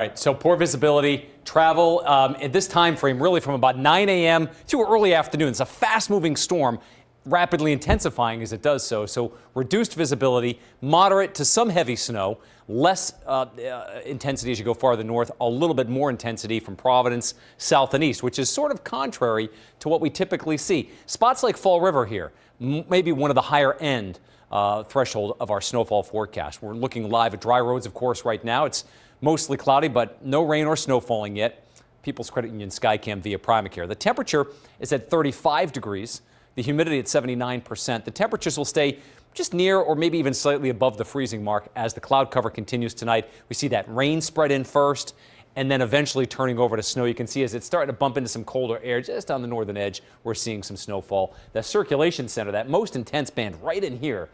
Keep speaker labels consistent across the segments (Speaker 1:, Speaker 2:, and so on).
Speaker 1: Right, so poor visibility, travel at this time frame really from about 9 a.m. to early afternoon. It's a fast-moving storm, rapidly intensifying as it does so. So reduced visibility, moderate to some heavy snow, less intensity as you go farther north, a little bit more intensity from Providence, south and east, which is sort of contrary to what we typically see. Spots like Fall River here, maybe one of the higher end threshold of our snowfall forecast. We're looking live at dry roads, of course, right now. It's mostly cloudy, but no rain or snow falling yet. People's Credit Union Skycam via Primacare. The temperature is at 35 degrees. The humidity at 79%. The temperatures will stay just near or maybe even slightly above the freezing mark as the cloud cover continues tonight. We see that rain spread in first and then eventually turning over to snow. You can see as it's starting to bump into some colder air just on the northern edge, we're seeing some snowfall. The circulation center, that most intense band right in here,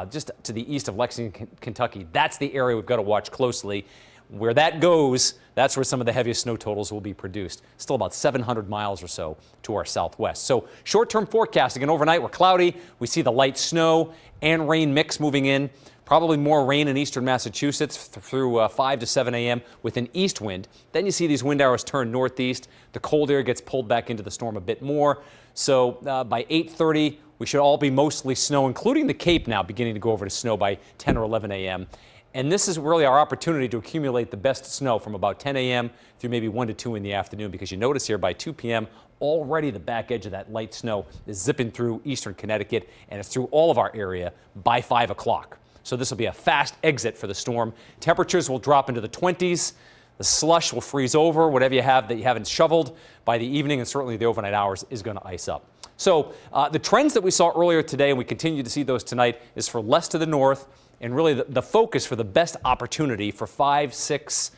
Speaker 1: just to the east of Lexington, Kentucky, that's the area we've got to watch closely. Where that goes, that's where some of the heaviest snow totals will be produced. Still about 700 miles or so to our southwest. So short-term forecasting, and overnight we're cloudy. We see the light snow and rain mix moving in. Probably more rain in eastern Massachusetts through 5 to 7 a.m. with an east wind. Then you see these wind arrows turn northeast. The cold air gets pulled back into the storm a bit more. So by 8:30, we should all be mostly snow, including the Cape now beginning to go over to snow by 10 or 11 a.m. And this is really our opportunity to accumulate the best snow from about 10 a.m. through maybe 1 to 2 in the afternoon, because you notice here by 2 p.m. already the back edge of that light snow is zipping through eastern Connecticut, and it's through all of our area by 5 o'clock. So this will be a fast exit for the storm. Temperatures will drop into the 20s. The slush will freeze over. Whatever you have that you haven't shoveled by the evening, and certainly the overnight hours, is going to ice up. So the trends that we saw earlier today, and we continue to see those tonight, is for less to the north. And really the focus for the best opportunity for 5, 6,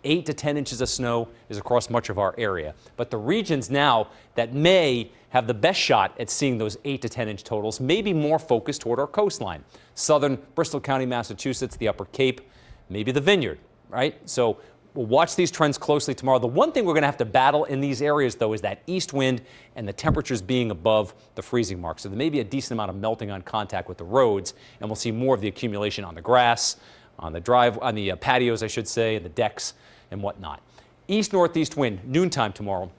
Speaker 1: 8 to 10 inches of snow is across much of our area. But the regions now that may have the best shot at seeing those 8 to 10 inch totals may be more focused toward our coastline. Southern Bristol County, Massachusetts, the Upper Cape, maybe the Vineyard, right? So we'll watch these trends closely tomorrow. The one thing we're going to have to battle in these areas, though, is that east wind and the temperatures being above the freezing mark. So there may be a decent amount of melting on contact with the roads, and we'll see more of the accumulation on the grass, on the patios, I should say, and the decks and whatnot. East-northeast wind, noontime tomorrow,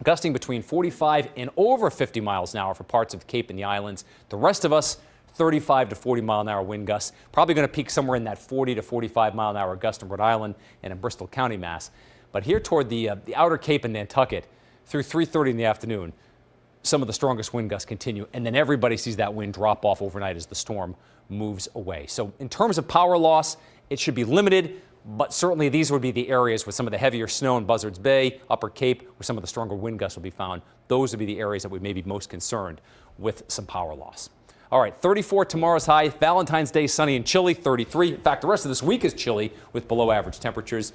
Speaker 1: gusting between 45 and over 50 miles an hour for parts of the Cape and the islands. The rest of us, 35 to 40 mile an hour wind gusts, probably going to peak somewhere in that 40 to 45 mile an hour gust in Rhode Island and in Bristol County, Mass. But here toward the outer Cape and Nantucket, through 3:30 in the afternoon, some of the strongest wind gusts continue, and then everybody sees that wind drop off overnight as the storm moves away. So in terms of power loss, it should be limited, but certainly these would be the areas with some of the heavier snow in Buzzards Bay, Upper Cape, where some of the stronger wind gusts will be found. Those would be the areas that we may be most concerned with some power loss. All right, 34 tomorrow's high. Valentine's Day sunny and chilly, 33. In fact, the rest of this week is chilly with below average temperatures.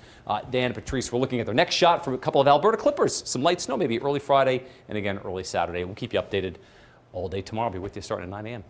Speaker 1: Dan and Patrice, we're looking at their next shot from a couple of Alberta Clippers. Some light snow, maybe early Friday and again early Saturday. We'll keep you updated all day tomorrow. I'll be with you starting at 9 a.m.